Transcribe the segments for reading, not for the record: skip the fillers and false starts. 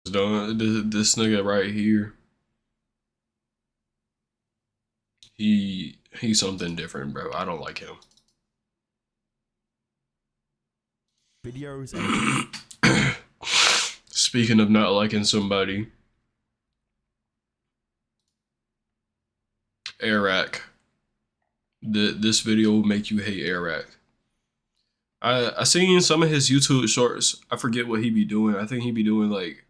This nigga right here, he's something different, bro. I don't like him. Videos. Speaking of not liking somebody, Airrack. This video will make you hate Airrack. I seen some of his YouTube shorts. I forget what he be doing. I think he be doing like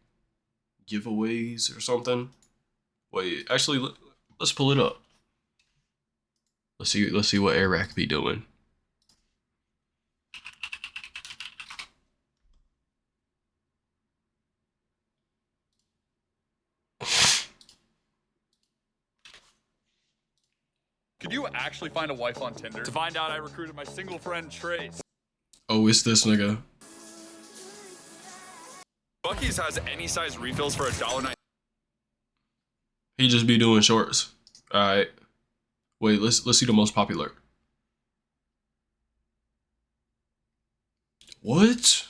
giveaways or something. Wait, actually, let's pull it up. Let's see what Airrack be doing. Could you actually find a wife on Tinder? To find out, I recruited my single friend Trace. Oh, it's this nigga. Buc-ee's has any size refills for $1.99. He just be doing shorts. All right. Wait, let's see the most popular. What?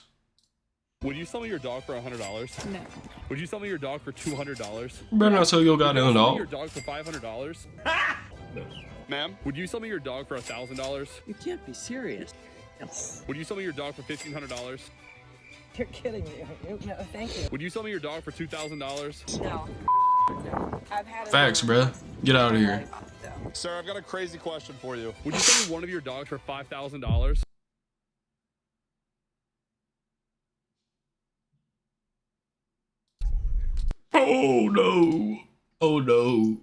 Would you sell me your dog for $100? No. Would you sell me your dog for $200? Better not sell your goddamn dog. Would you sell me your dog for $500? Ma'am, would you sell me your dog for $1,000? You can't be serious. No. Would you sell me your dog for $1,500? You're kidding me. No, thank you. Would you sell me your dog for $2,000? No. I've had Facts, bruh. Get out of here. Sir, I've got a crazy question for you. Would you sell me one of your dogs for $5,000? Oh no. Oh no.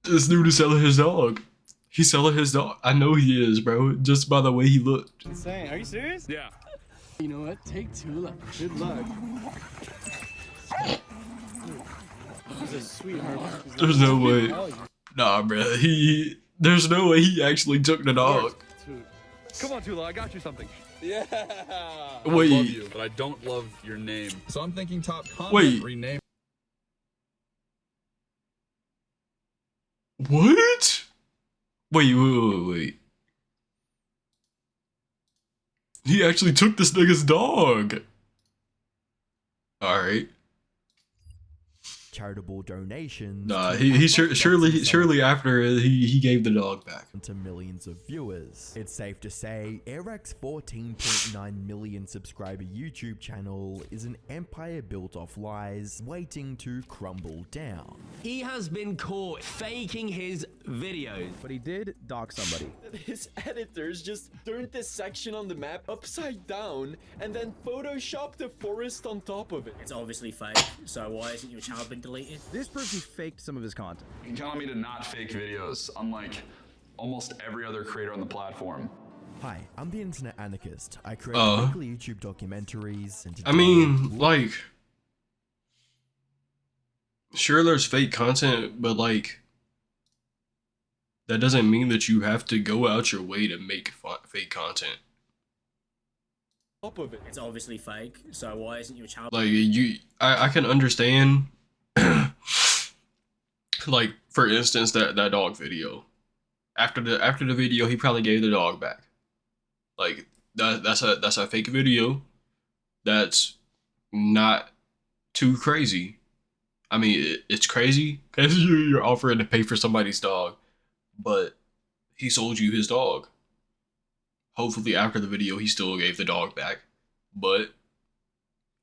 This dude is selling his dog. He's selling his dog. I know he is, bro. Just by the way he looked. Insane. Are you serious? Yeah. You know what? Take two. Good luck. She's a sweetheart. There's no way. Nah, bro. There's no way he actually took the dog. Come on, Tula, I got you something. Yeah. Wait. I love you, but I don't love your name. So I'm thinking top comment. Wait. Rename. What? Wait. He actually took this nigga's dog. Alright. Charitable donations. Nah, he surely after he gave the dog back. To millions of viewers. It's safe to say Airrack's 14.9 million subscriber YouTube channel is an empire built off lies waiting to crumble down. He has been caught faking his videos. But he did dock somebody. His editors just turned this section on the map upside down and then photoshopped a forest on top of it. It's obviously fake, so why isn't your channel been deleted? This proves he faked some of his content. You can count on me to not fake videos, unlike almost every other creator on the platform. Hi, I'm the Internet Anarchist. I create weekly YouTube documentaries and I mean, like, sure there's fake content, but like, that doesn't mean that you have to go out your way to make fake content. Top of it. It's obviously fake, so why isn't your channel? Like I can understand. Like, for instance, that dog video. After the video, he probably gave the dog back. Like that's a fake video. That's not too crazy. I mean, it's crazy because you're offering to pay for somebody's dog, but he sold you his dog. Hopefully, after the video, he still gave the dog back, but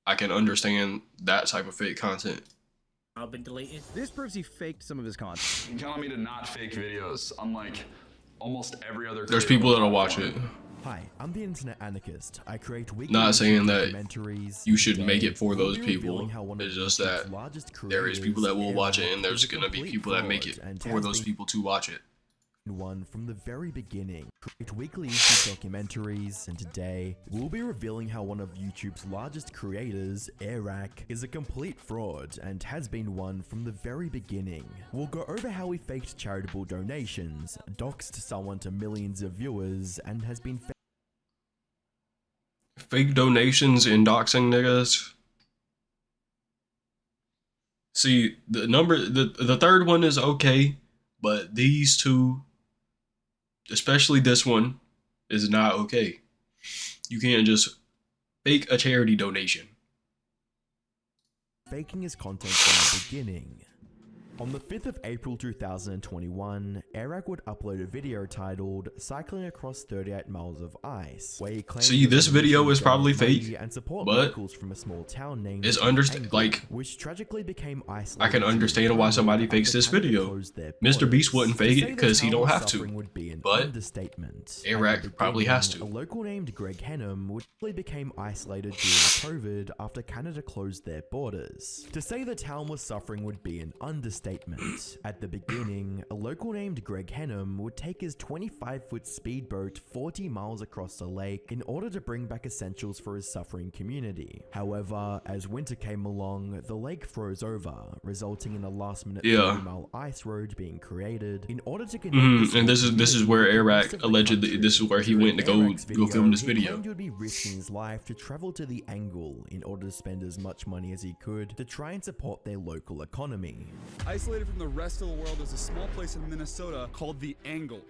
I can understand that type of fake content. I've been deleted. This proves he faked some of his content. You can count on me to not fake videos, unlike almost every other creator. There's people that'll watch it. Hi, I'm the Internet Anarchist. I create weekly Not saying that documentaries. you should Today, make it for those we'll be people. revealing how one of It's just YouTube's that largest there is people that will creators, watch it, and Airrack, there's is a gonna be complete people that make it fraud and for has those been people to watch it. one from the very beginning. Create weekly YouTube documentaries, and today we'll be revealing how one of YouTube's largest creators, Airrack, is a complete fraud and has been one from the very beginning. We'll go over how he faked charitable donations, doxed someone to millions of viewers, and has been Fake donations and doxing niggas. See, the third one is okay, but these two, especially this one, is not okay. You can't just fake a charity donation. Faking his content from the beginning. On the 5th of April 2021, Airrack would upload a video titled "Cycling Across 38 Miles of Ice," where he claimed See, this video is probably fake, and support but locals from a small town named it's which tragically became isolated. I can understand why somebody fakes this video. Mr. Beast wouldn't fake it because he don't have to, but Airrack probably has to. A local named Greg Henham would became isolated during COVID after Canada closed their borders. To say the town was suffering would be an understatement. At the beginning, a local named Greg Henham would take his 25-foot speedboat 40 miles across the lake in order to bring back essentials for his suffering community. However, as winter came along, the lake froze over, resulting in a last-minute 30-mile ice road being created in order to connect. And this is where Airrack allegedly, this is where he went to go film this video. He would be risking his life to travel to the angle in order to spend as much money as he could to try and support their local economy. Isolated from the rest of the world is a small place in Minnesota called the Angle.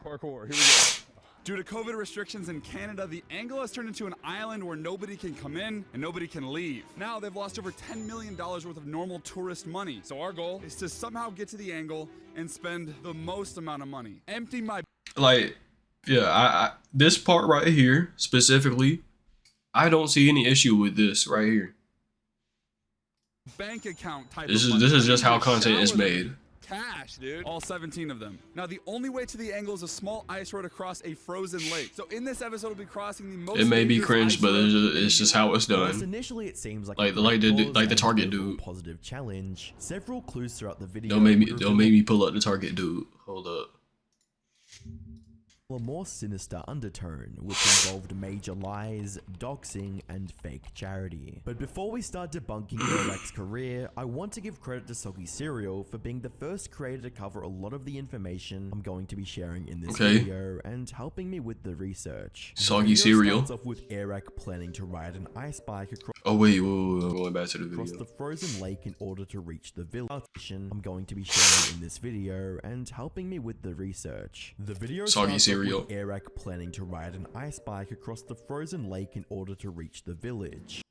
Parkour, here we go. Due to COVID restrictions in Canada, the Angle has turned into an island where nobody can come in and nobody can leave. Now they've lost over $10 million worth of normal tourist money. So our goal is to somehow get to the Angle and spend the most amount of money. Empty my... Like, yeah, I this part right here, specifically, I don't see any issue with this right here. Bank account type this of is money. this is just how content is made. Cash, dude. All 17 of them. Now, the only way to the Angle is a small ice road across a frozen lake. So in this episode, we'll be crossing the most... It may be cringe, but it's just how it's done. Initially, it seems like the Target dude. Positive challenge. Several clues throughout the video. Don't make me pull up the Target dude. Hold up. A more sinister undertone, which involved major lies, doxing, and fake charity. But before we start debunking Airrack's career, I want to give credit to Soggy Cereal for being the first creator to cover a lot of the information I'm going to be sharing in this video and helping me with the research. Soggy Cereal starts off with Airrack planning to ride an ice bike across I'm going back to the video. across the frozen lake in order to reach the village I'm going to be sharing in this video and helping me with the research. The video Soggy Cereal. with Airrack planning to ride an ice bike across the frozen lake in order to reach the village.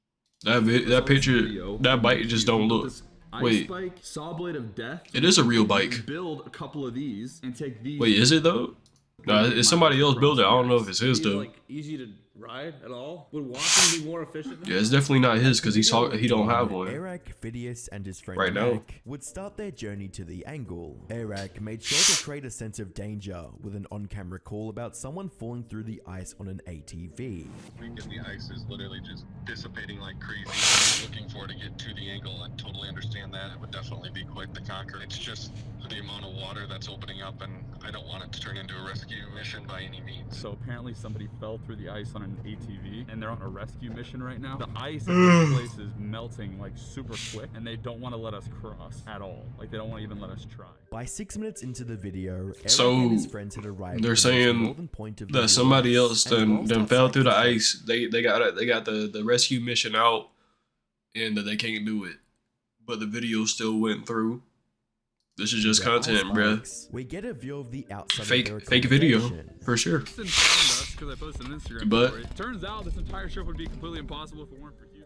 That picture, that bike just don't look. Wait, bike, saw blade of death. it is a real bike. Build a couple of these and take these. Wait, is it though? No, it's somebody else built it. I don't know if it's his though. Like easy to ride at all? Would walking be more efficient? Yeah, it's definitely not his because he don't have one. Airrack, Phidias, and his friend Right now. Mac would start their journey to the Angle. Airrack made sure to create a sense of danger with an on-camera call about someone falling through the ice on an ATV. The ice is literally just dissipating like crazy. I'm looking forward to get to the Angle. I totally understand that. It would definitely be quite the conquer. It's just the amount of water that's opening up, and I don't want it to turn into a rescue mission by any means. So apparently somebody fell through the ice on an ATV and they're on a rescue mission right now. The ice in this place is melting like super quick and they don't want to let us cross at all. Like they don't want to even let us try. By 6 minutes into the video, Airrack So, and his friends had arrived they're at the saying northern point of that the somebody US, else and whilst done outside fell through the the ice. They got the rescue mission out, and that they can't do it, but the video still went through. This is just content, bruh. We get a view of the outside Fake video for sure. Because I posted an Instagram But story. Turns out this entire trip would be completely impossible if it weren't for Houston.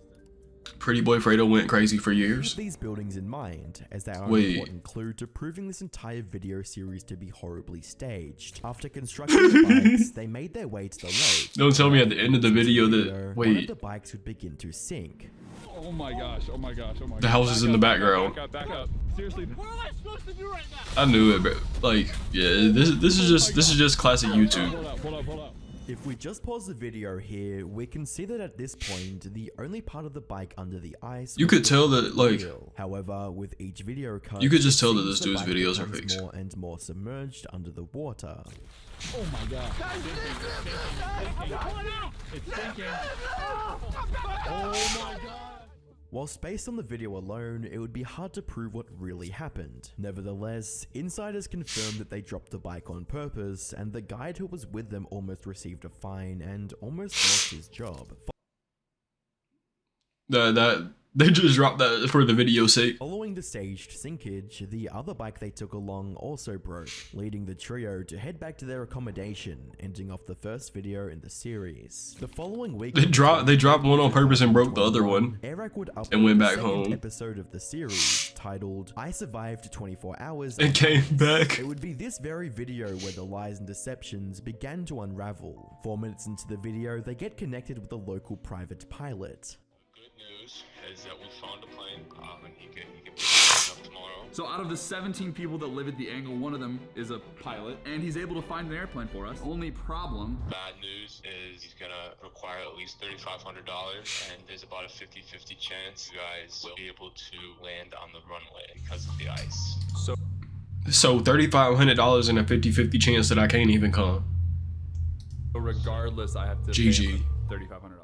Pretty Boy Fredo went crazy for years. Keep these buildings in mind, as they are an Wait. important clue to proving this entire video series to be horribly staged. After constructing the bikes, they made their way to the lake. Don't tell me at the end of the video that one of wait, the bikes would begin to sink. Oh my gosh, oh my gosh, oh my gosh. the house is in the background. Back up. Seriously. What am I supposed to do right now? I knew it, bro. Like, yeah, this is just classic YouTube. Hold up. If we just pause the video here, we can see that at this point, the only part of the bike under the ice You was could the tell that, like, wheel. However, with each video cut, you could just tell that it this seems dude's the bike videos are becomes fakes. more and more submerged under the water. Oh my god. It's sinking. Oh my god. Whilst based on the video alone, it would be hard to prove what really happened. Nevertheless, insiders confirmed that they dropped the bike on purpose, and the guide who was with them almost received a fine and almost lost his job. They just dropped that for the video's sake. Following the staged sinkage, the other bike they took along also broke, leading the trio to head back to their accommodation, ending off the first video in the series. The following week, They dropped one on purpose and broke the other one, Airrack would upload and went back the second home. episode of the series titled "I Survived 24 Hours And came back. It would be this very video where the lies and deceptions began to unravel. 4 minutes into the video, they get connected with a local private pilot. News is that we found a plane, and he can pick it up tomorrow. So out of the 17 people that live at the angle, one of them is a pilot, and he's able to find an airplane for us. Only problem... Bad news is he's gonna require at least $3,500, and there's about a 50-50 chance you guys will be able to land on the runway because of the ice. So $3,500 and a 50-50 chance that I can't even come. regardless, I have to GG. pay $3,500.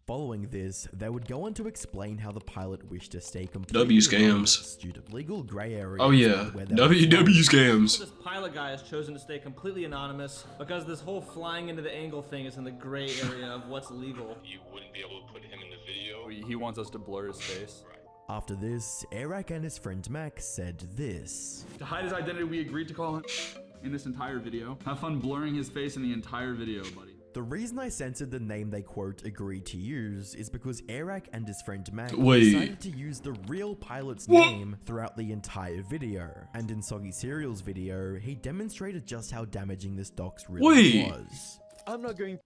Following this, they would go on to explain how the pilot wished to stay completely W scams. anonymous due to legal gray areas. Oh yeah, where they were WW scams. This pilot guy has chosen to stay completely anonymous because this whole flying into the angle thing is in the gray area of what's legal. You wouldn't be able to put him in the video. He wants us to blur his face. After this, Airrack and his friend Max said this. To hide his identity, we agreed to call him in this entire video. Have fun blurring his face in the entire video, buddy. The reason I censored the name they quote agreed to use is because Airrack and his friend Max Wait. decided to use the real pilot's name throughout the entire video. And in Soggy Cereal's video, he demonstrated just how damaging this dox really Wait. was. I'm not going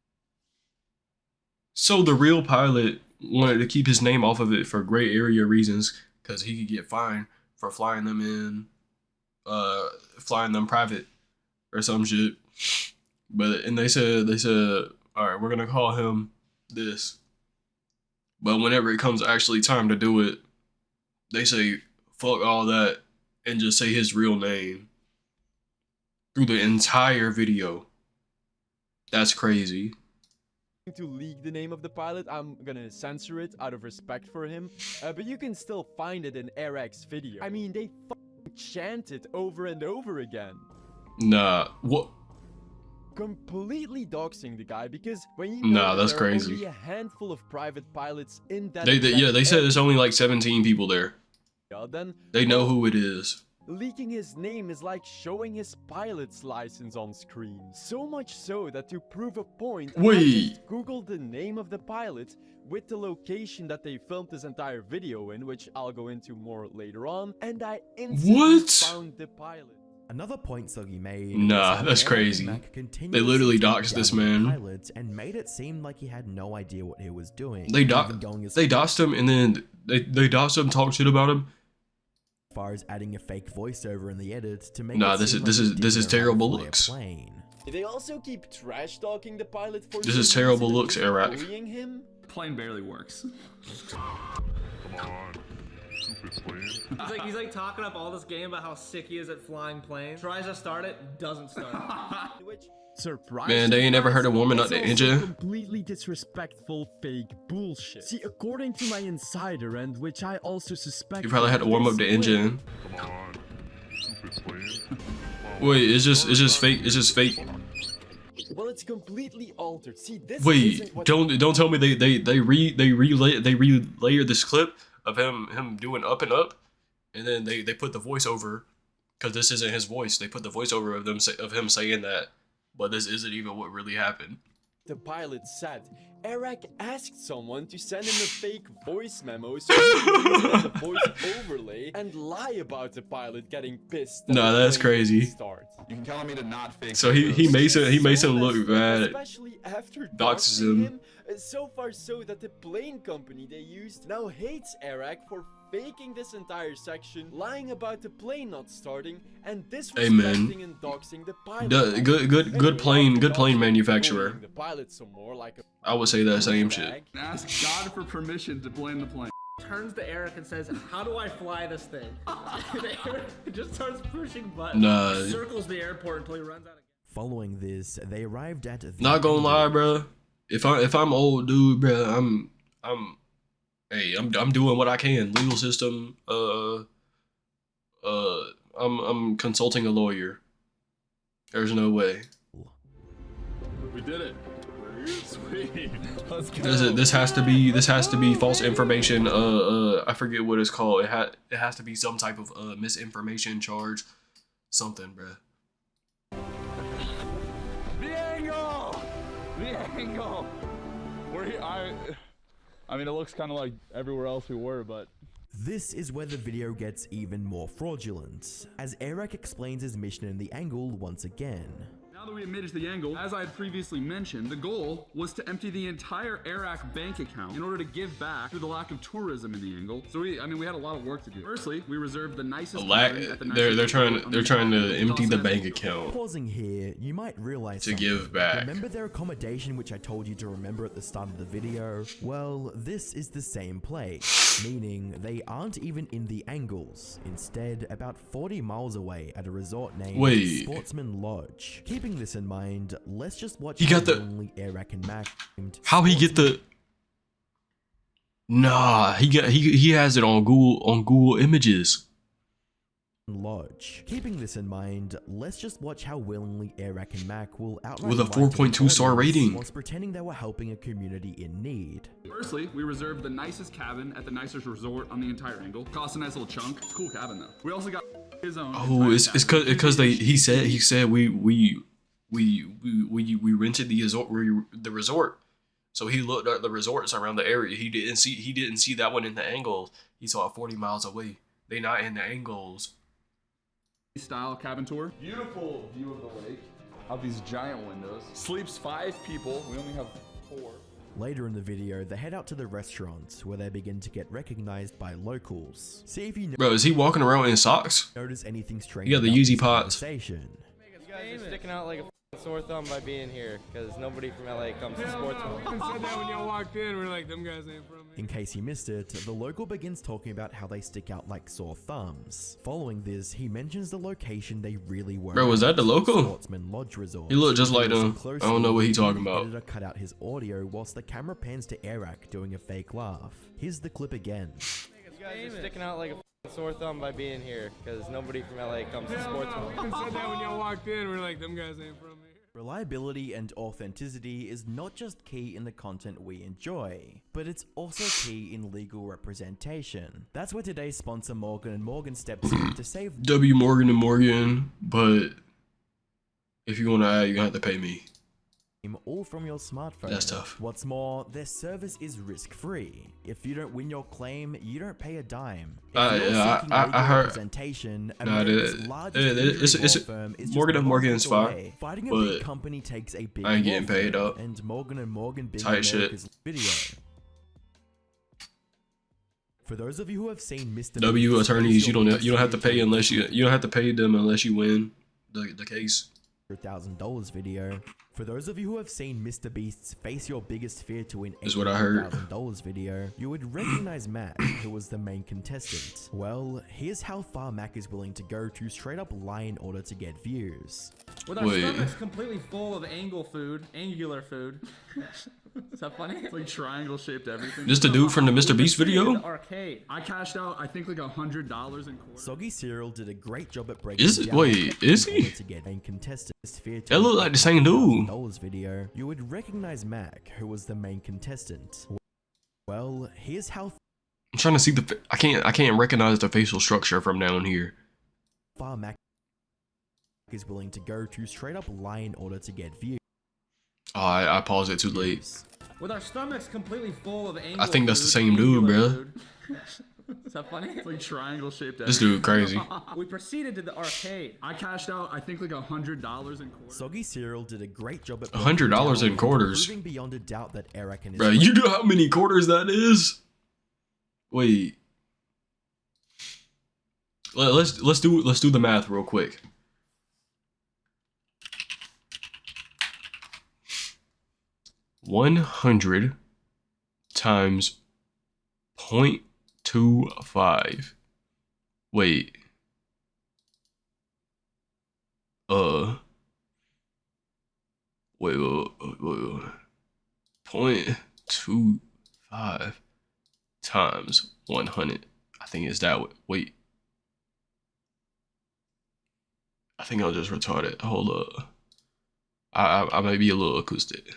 So the real pilot wanted to keep his name off of it for gray area reasons, because he could get fined for flying them in, flying them private or some shit. But and they said, all right, we're gonna call him this. But whenever it comes actually time to do it, they say fuck all that and just say his real name through the entire video. That's crazy. to leak the name of the pilot. I'm gonna censor it out of respect for him. But you can still find it in Airrack's video. I mean, they chant it over and over again. Nah, what? Completely doxing the guy, because when you Nah, know that's there are crazy. only a handful of private pilots in that Yeah, they said there's only like 17 people there. area, then They know who it is. leaking his name is like showing his pilot's license on screen. So much so that to prove a point, I Wait. just googled the name of the pilot with the location that they filmed this entire video in, which I'll go into more later on, and I instantly What? found the pilot. Another point Soggy made. Nah, was how that's Airrack crazy. and Mac continuously They literally talked doxed down this on the man. pilot and made it seem like he had no idea what he was doing. They even going as doxed him, and then they doxed him, talk shit about him. far as adding a fake voiceover in the edit to make Nah, it this seem is- this like is- he this didn't is know how to terrible fly a looks. plane. They also keep trash talking the pilot for This is some terrible reason, looks, and Airrack. bullying him. Plane barely works. He's like talking up all this game about how sick he is at flying planes. Tries to start it, doesn't start. Which Surprise. Man, they ain't never heard of warming up the It's also engine. Completely disrespectful fake bullshit. See, according to my insider, and which I also suspect. You probably had to warm up the this engine. Wait, it's just fake. It's just fake. well, it's completely altered. See, this Wait, isn't what don't tell me they relayered this clip of him doing up and up, and then they put the voiceover, because this isn't his voice. They put the voiceover of him saying that, but this isn't even what really happened. the pilot said. Airrack asked someone to send him a fake voice memo so he could use it as a voice overlay and lie about the pilot getting pissed. that Nah, the that's plane crazy. didn't start. You can count on me to not fake. So he makes him look So bad. especially after Doxes doxing him. so far so that the plane company they used now hates Airrack for faking this entire section, lying about the plane not starting, and disrespecting and doxing the pilot. Good plane manufacturer. The pilot some more like a I would say that same shit. Ask God for permission to blame the plane. Turns to Eric and says, "How do I fly this thing?" And Eric just starts pushing buttons. Nah. Circles the airport until he runs out of. Following this, they arrived at the Not gonna lie, bro. If I'm old dude, bro, I'm doing what I can. Legal system. I'm consulting a lawyer. There's no way. We did it. Let's go. This has to be false information. I forget what it's called. It has to be some type of misinformation charge, something, bruh. The angle. The angle. We're here. I mean, it looks kind of like everywhere else we were, but. This is where the video gets even more fraudulent, as Airrack explains his mission in the angle once again. Now that we admitted to the angle, as I had previously mentioned, the goal was to empty the entire Airrack bank account in order to give back to the lack of tourism in the angle. So we had a lot of work to do. Firstly, we reserved the nicest. They're trying to empty the bank account. Pausing here, you might realize to give back. Remember their accommodation which I told you to remember at the start of the video? Well, this is the same place, meaning they aren't even in the angles. Instead, about 40 miles away at a resort named Sportsman Lodge. Keeping this in mind, let's just watch only Airrack and Mac. How he get the? Nah, he has it on Google Images. Lodge. Keeping this in mind, let's just watch how willingly Airrack and Mac will outright with a 4.2 star rating whilst pretending they were helping a community in need. Firstly, we reserved the nicest cabin at the nicest resort on the entire angle. Cost a nice little chunk. It's a cool cabin though. We also got his own. Oh, it's because he said we rented the resort. So he looked at the resorts around the area. He didn't see that one in the angles. He saw it 40 miles away. They not in the angles. Style cabin tour. Beautiful view of the lake. Have these giant windows. Sleeps 5 people. We only have 4. Later in the video, they head out to the restaurant where they begin to get recognized by locals. See if you know. Bro, is he walking around in socks? Notice anything strange. You got the Yeezy pots. You guys are sticking out like a sore thumb by being here, because nobody from LA comes to Sportsman. We even said that when y'all walked in. We're like, them guys ain't from here. In case you missed it, the local begins talking about how they stick out like sore thumbs. Following this, he mentions the location they really were. Bro, was that the local? Sportsman Lodge Resort. He looked just like them. I don't know what he talking about. The editor cut out his audio whilst the camera pans to Airrack doing a fake laugh. Here's the clip again. You guys are sticking out like a sore thumb by being here, because nobody from LA comes to Sportsman. We even said that when y'all walked in. We're like, them guys ain't from here. Reliability and authenticity is not just key in the content we enjoy, but it's also key in legal representation. That's where today's sponsor Morgan & Morgan steps in to save W. Morgan & Morgan, but if you want to add, you're going to have to pay me. All from your smartphone. That's tough. What's more, their service is risk-free. If you don't win your claim, you don't pay a dime. I heard. Representation, It's Morgan & Morgan's fine, fighting a but big company takes a big I ain't getting paid up. And Morgan & Morgan being Tight shit. America's video. For those of you who have seen Mr. W attorneys, you don't have to pay unless you don't have to pay them unless you win the case. $1,000 video. For those of you who have seen Mr. Beast's Face Your Biggest Fear to win is what I heard. $8,000 video, you would recognize Mac, who was the main contestant. Well, here's how far Mac is willing to go to straight up lie in order to get views. With our stomachs completely full of angular food. Is that funny? It's like triangle shaped everything. This the dude from the Mr. Beast video? The arcade. I cashed out, I think, like $100 in quarters. Soggy Cereal did a great job at breaking is he? To get a contestant. That look like the same dude. Video, you would recognize Mac, who was the main contestant. Well, here's how I'm trying to see I can't recognize the facial structure from down here. Far Mac is willing to go to straight up lie in order to get views. Oh, I paused it too late. With our stomachs completely full of I think that's the same dude, bro. Is that funny? It's like triangle shaped. This dude crazy. We proceeded to the arcade. I cashed out, I think, like $100 in quarters. Soggy Cereal did a great job at $100 in quarters. Proving beyond a doubt that Airrack and his bro, you know how many quarters that is? Wait. Let's do the math real quick. $100 times 0.25. Wait. Wait. 0.25 times 100. I think it's that way. Wait. I think I'm just retarded. Hold up. I might be a little acoustic.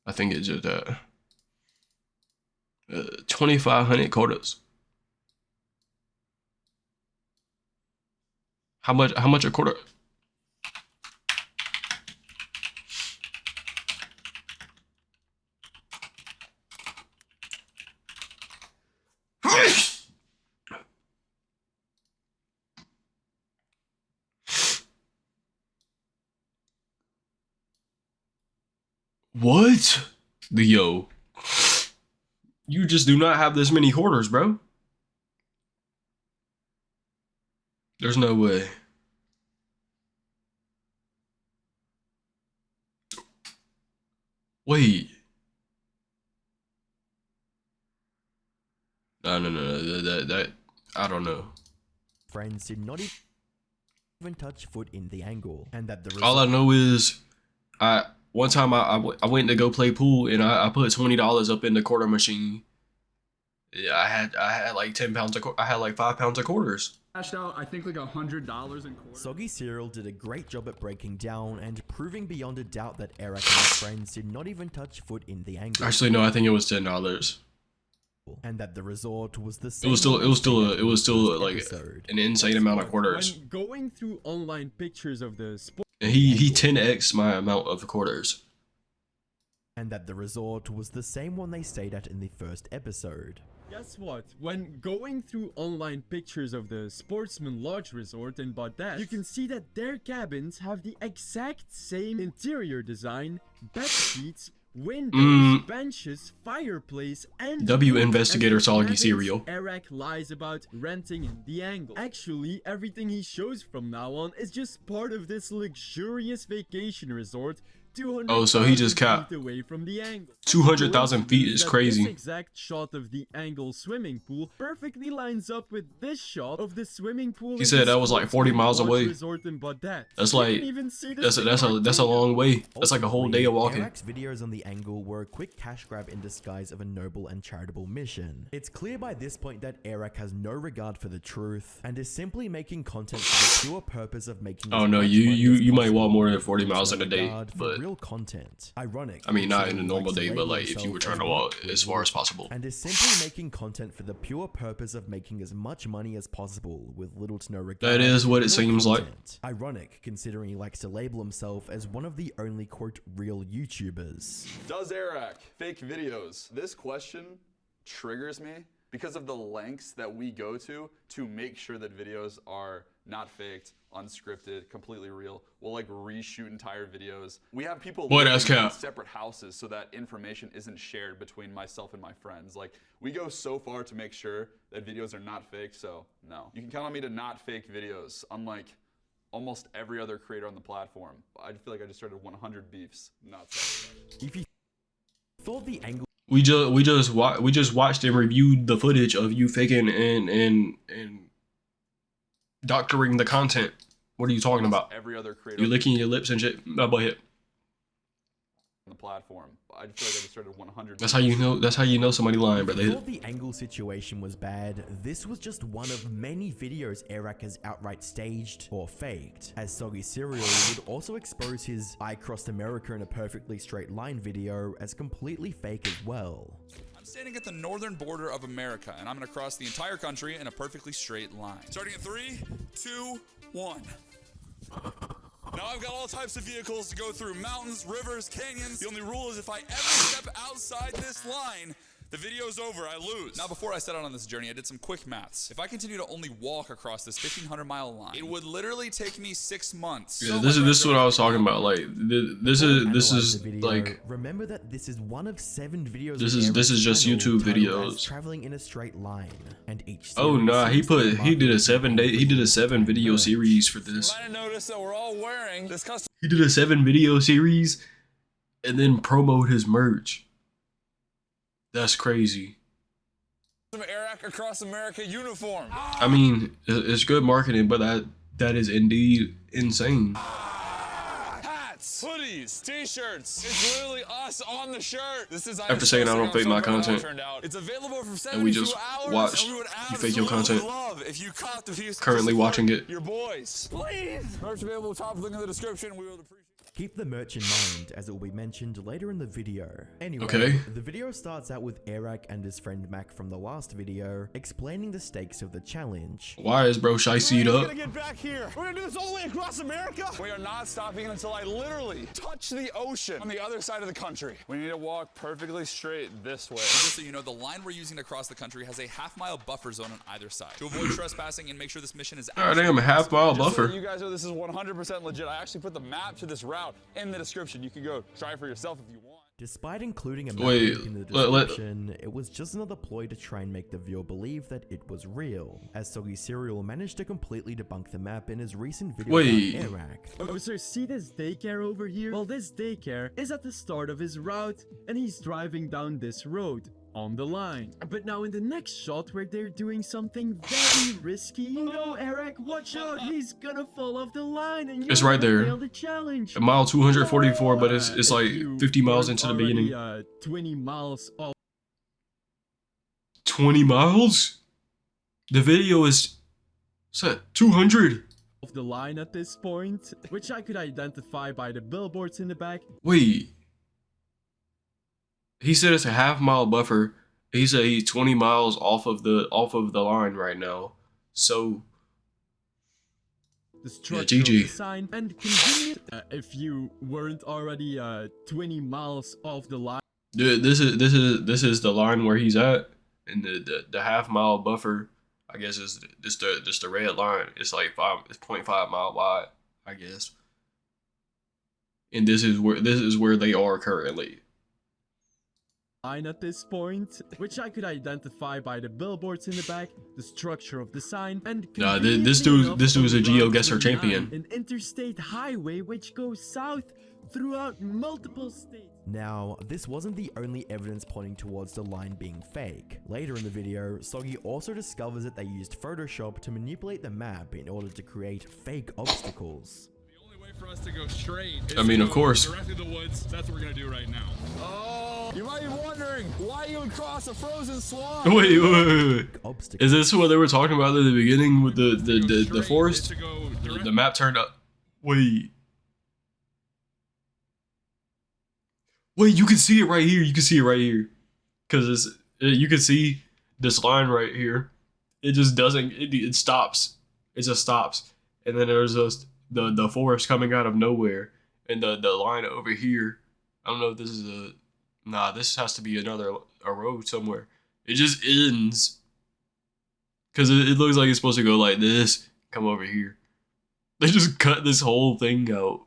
I think it's just 2,500 quarters. How much a quarter? What? Yo, you just do not have this many quarters, bro. There's no way. Wait. No. That I don't know. Friends did not even touch foot in the angle, and that the All I know is, one time I went to go play pool and I put $20 up in the quarter machine. Yeah, I had like 10 pounds of I had like 5 pounds of quarters. Cashed out, I think, like $100 in quarters. Soggy Cereal did a great job at breaking down and proving beyond a doubt that Airrack and his friends did not even touch foot in the angle. Actually, no, I think it was $10. And that the resort was the same. It was still like an insane amount of quarters. When going through online pictures of the sport, And he 10x my amount of quarters. And that the resort was the same one they stayed at in the first episode. guess what? When going through online pictures of the Sportsman Lodge Resort in Baudette, you can see that their cabins have the exact same interior design, bed sheets, windows, benches, fireplace, and Investigator Soggy Cereal. Airrack lies about renting in the angle. Actually, everything he shows from now on is just part of this luxurious vacation resort. Oh, so he just capped. Away from the angle. 200,000 feet is crazy. This exact shot of the angle swimming pool perfectly lines up with this shot of the swimming pool. He said that was like 40 miles away. That's like that's a long way. That's like a whole day of walking. Airrack's videos on the angle were a quick cash grab in disguise of a noble and charitable mission. It's clear by this point that Airrack has no regard for the truth and is simply making content for the pure purpose of making. Oh no, you might walk more than 40 miles in a day, but real content. Ironic. I mean, not in a normal day, but like if you were trying to walk as far as possible. And is simply making content for the pure purpose of making as much money as possible with little to no regard. That is what it seems like. Ironic, considering he likes to label himself as one of the only quote real YouTubers. Does Airrack fake videos? This question triggers me because of the lengths that we go to make sure that videos are not faked, unscripted, completely real. We'll like reshoot entire videos. We have people living in separate houses so that information isn't shared between myself and my friends. Like, we go so far to make sure that videos are not faked, so no. You can count on me to not fake videos, unlike almost every other creator on the platform. I feel like I just started 100 beefs. Not sorry. If you thought the angle we just watched and reviewed the footage of you faking and doctoring the content. What are you talking about? Every other creator. You licking your lips and shit. Oh, go ahead. On the platform. I feel like I just started 100. That's how you know. That's how you know somebody lying, brother. Before the angle situation was bad, this was just one of many videos Airrack has outright staged or faked, as Soggy Cereal would also expose his "I crossed America in a perfectly straight line" video as completely fake as well. I'm standing at the northern border of America, and I'm gonna cross the entire country in a perfectly straight line. Starting in 3, 2, 1. Now I've got all types of vehicles to go through: mountains, rivers, canyons. The only rule is if I ever step outside this line, the video's over, I lose. Now before I set out on this journey, I did some quick maths. If I continue to only walk across this 1,500-mile line, it would literally take me 6 months. Yeah, this is what I was talking about. Like this is like, remember that this is one of 7 videos. This is just YouTube videos. Traveling in a straight line, and each. Oh nah, he did a 7 video series for this. You might have noticed that we're all wearing this custom. He did a 7 video series, and then promote his merch. That's crazy. Airrack Across America uniform. I mean, it's good marketing, but that is indeed insane. Hats, hoodies, t-shirts. It's literally us on the shirt. This is after saying I don't fake my content. It's available for 72 and we just hours, watched you fake your content. if you caught the views. Currently watching it. Your boys. Please. Merch available top, link in the description. We would appreciate Keep the merch in mind, as it will be mentioned later in the video. Anyway, okay. The video starts out with Airrack and his friend Mac from the last video explaining the stakes of the challenge. Why is bro Shicey'd up? We're gonna get back here. We're gonna do this all the way across America. We are not stopping until I literally touch the ocean on the other side of the country. We need to walk perfectly straight this way. Just so you know, the line we're using to cross the country has a half-mile buffer zone on either side to avoid trespassing and make sure this mission is. Alright, damn, a half-mile buffer. So you guys know this is 100% legit. I actually put the map to this route in the description. You can go try for yourself if you want. Despite including a map in the description, it was just another ploy to try and make the viewer believe that it was real, as Soggy Cereal managed to completely debunk the map in his recent video about Airrack. Oh, so see this daycare over here? Well, this daycare is at the start of his route, and he's driving down this road on the line. But now in the next shot where they're doing something very risky, no, Airrack, watch out, he's gonna fall off the line and it's right there. fail the challenge. A mile 244, but it's like 50 miles into the beginning. 20 miles off. 20 miles? The video is set 200. Off the line at this point, which I could identify by the billboards in the back. Wait. He said it's a half-mile buffer. He said he's 20 miles off of the line right now. So the structure of GG. the sign and convenient if you weren't already 20 miles off the line. Dude, this is the line where he's at, and the half-mile buffer, I guess, is just the red line. It's like 0.5 mile wide, I guess. And this is where they are currently. Line at this point, which I could identify by the billboards in the back, the structure of the sign, and nah, this dude's a GeoGuessr champion. An interstate highway which goes south throughout multiple states. Now, this wasn't the only evidence pointing towards the line being fake. Later in the video, Soggy also discovers that they used Photoshop to manipulate the map in order to create fake obstacles. For us to go straight. I mean, of course. Directly to the woods. That's what we're gonna do right now. Oh, you might be wondering why you would cross a frozen swamp. Wait. Is this what they were talking about at the beginning with the forest? The map turned up. Wait, you can see it right here. You can see it right here, cause you can see this line right here. It just doesn't. It stops. It just stops, and then there's just the forest coming out of nowhere, and the line over here. I don't know if this is this has to be a road somewhere. It just ends, because it looks like it's supposed to go like this, come over here. They just cut this whole thing out.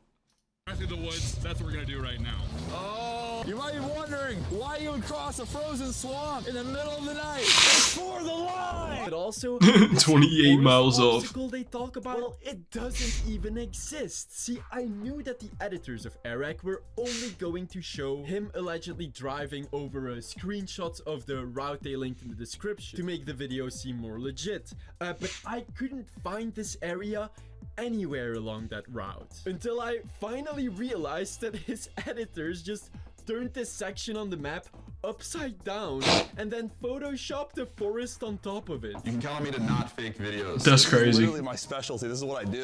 Through the woods. That's what we're gonna do right now. Oh, you might be wondering why you would cross a frozen swamp in the middle of the night. It's for the line. But also 28 miles off. They talk about, well, it doesn't even exist. See, I knew that the editors of Airrack were only going to show him allegedly driving over screenshots of the route they linked in the description to make the video seem more legit. But I couldn't find this area anywhere along that route until I finally realized that his editors just turned this section on the map upside down and then photoshopped the forest on top of it. You can count on me to not fake videos. That's crazy. This is literally my specialty. This is what I do.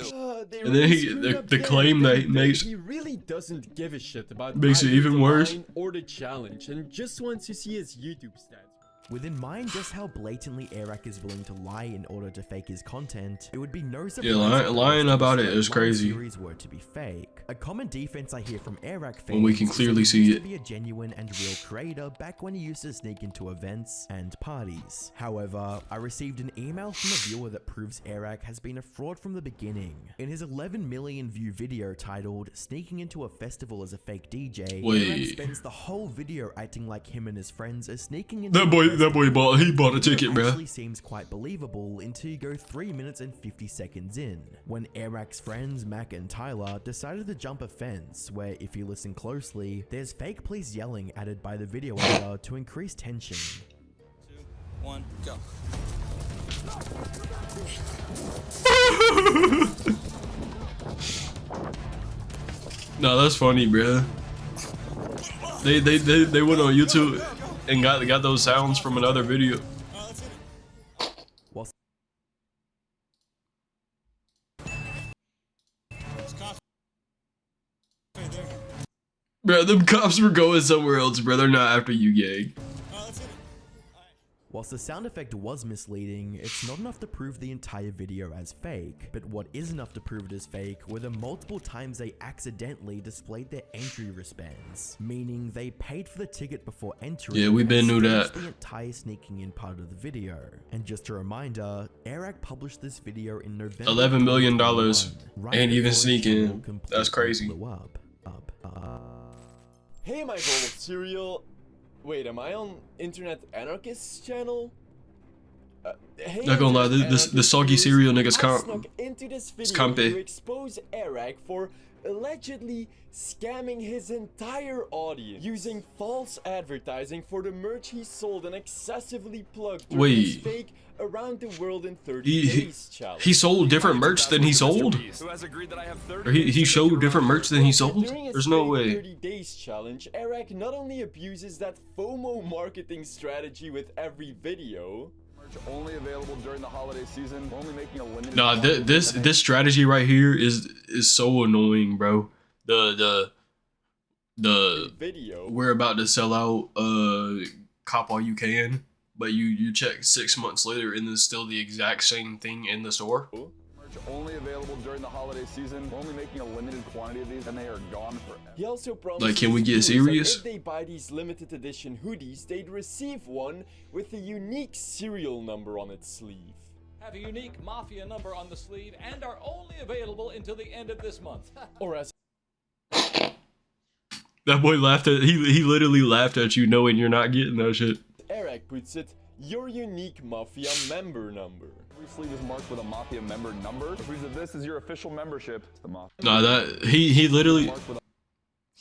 And then the claim that he makes, he really doesn't give a shit about makes it even worse, or the challenge, and just wants to see his YouTube stats. With in mind just how blatantly Airrack is willing to lie in order to fake his content, it would be no surprise lying about it is crazy. Series were to be fake. A common defense I hear from Airrack fans when we can clearly see it. To be a genuine and real creator back when he used to sneak into events and parties. However, I received an email from a viewer that proves Airrack has been a fraud from the beginning. In his 11 million view video titled "Sneaking into a Festival as a Fake DJ," Airrack spends the whole video acting like him and his friends are sneaking into That boy bought a ticket, bruh. Actually seems quite believable until you go 3 minutes and 50 seconds in, when Airrack's friends Mac and Tyler decided to jump a fence, where if you listen closely, there's fake police yelling added by the video editor to increase tension. 2, 1, go. No, that's funny, bruh. They went on YouTube and got those sounds from another video. Bro, them cops were going somewhere else, bro. They're not after you, gang. Whilst the sound effect was misleading, it's not enough to prove the entire video as fake. But what is enough to prove it as fake were the multiple times they accidentally displayed their entry wristbands, meaning they paid for the ticket before entering. Yeah, we been knew that. The entire sneaking in part of the video. And just a reminder, Airrack published this video in November. $11 million. Right Ain't even before sneaking. That's crazy. blew up. Hey, my bowl of cereal. Wait, am I on Internet Anarchist's channel? Hey, Not gonna lie, the soggy cereal niggas snuck into this video compy. to expose Airrack for allegedly scamming his entire audience using false advertising for the merch he sold and excessively plugged during his fake around the world in 30 days challenge. He sold different merch than he sold? Or he showed different merch than he sold? There's no way. 30 days challenge, Airrack not only abuses that FOMO marketing strategy with every video. Only available during the holiday season. We're only making a limited. Nah, this strategy right here is so annoying, bro. The video. We're about to sell out cop all you can, but you check 6 months later and it's still the exact same thing in the store. Only available during the holiday season. We're only making a limited quantity of these, and they are gone forever. He also promised, like, can we get serious? If they buy these limited edition hoodies, they'd receive one with a unique serial number on its sleeve. Have a unique Mafia number on the sleeve and are only available until the end of this month. Or as that boy laughed at he literally laughed at you knowing you're not getting that shit. Airrack puts it, your unique Mafia member number. Every sleeve is marked with a Mafia member number. Which means that this is your official membership. The Mafia. Nah, that he literally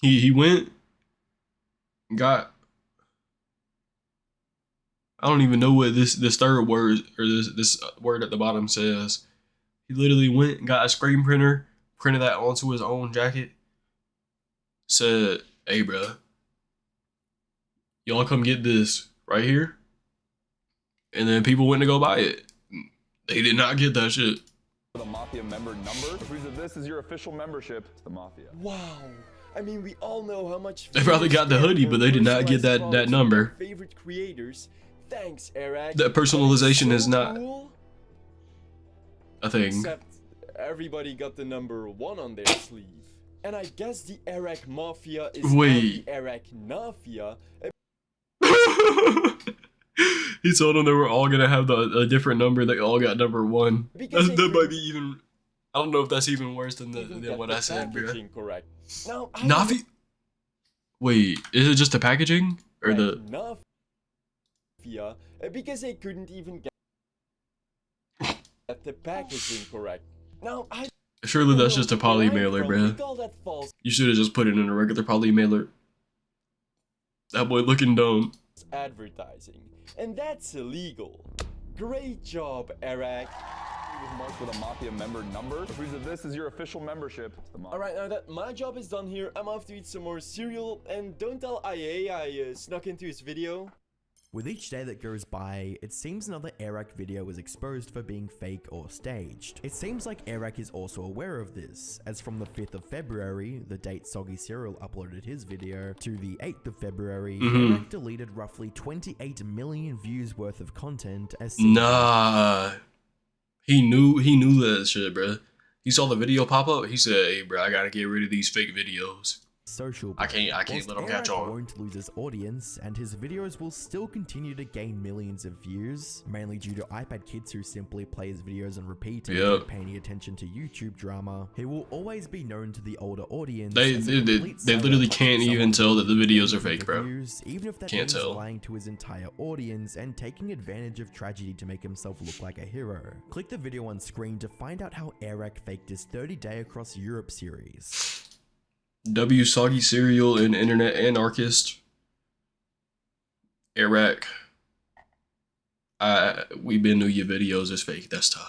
he went and got. I don't even know what this third word or this word at the bottom says. He literally went and got a screen printer, printed that onto his own jacket. Said, "Hey, bro, y'all come get this right here." And then people went to go buy it. They did not get that shit. The Mafia member number. Which means that this is your official membership. The Mafia. Wow. I mean, we all know how much. They probably got the hoodie, but they did not get that number. Favorite creators. Thanks, Airrack. That personalization so is not cool. a thing. Except everybody got the number 1 on their sleeve. And I guess the Airrack Mafia is now the Airrack Mafia. He told them they were all gonna have a different number. They all got number 1. That might be even. I don't know if that's even worse than what I said, bro. Correct. Now, Navi. Wait, is it just the packaging or the? Mafia, because they couldn't even get the packaging correct. Now, Surely that's just a poly mailer, bro. You should have just put it in a regular poly mailer. That boy looking dumb. Advertising, and that's illegal. Great job, Airrack. Marked with a Mafia member number. Which means that this is your official membership. Alright, now that my job is done here, I'm off to eat some more cereal, and don't tell IA I snuck into his video. With each day that goes by, it seems another Airrack video is exposed for being fake or staged. It seems like Airrack is also aware of this, as from the 5th of February, the date Soggy Cereal uploaded his video, to the 8th of February, Airrack deleted roughly 28 million views worth of content as Nah. He knew that shit, bro. He saw the video pop up, he said, "Hey, bro, I gotta get rid of these fake videos. Social. I can't let him catch on." Won't lose his audience, and his videos will still continue to gain millions of views, mainly due to iPad kids who simply play his videos on repeat and not paying attention to YouTube drama. He will always be known to the older audience. They literally can't even tell that the videos are fake, bro. Even if that Can't means tell. lying to his entire audience and taking advantage of tragedy to make himself look like a hero. Click the video on screen to find out how Airrack faked his 30-day across Europe series. W Soggy Cereal and Internet Anarchist. Airrack. We been knew your videos is fake. That's tough.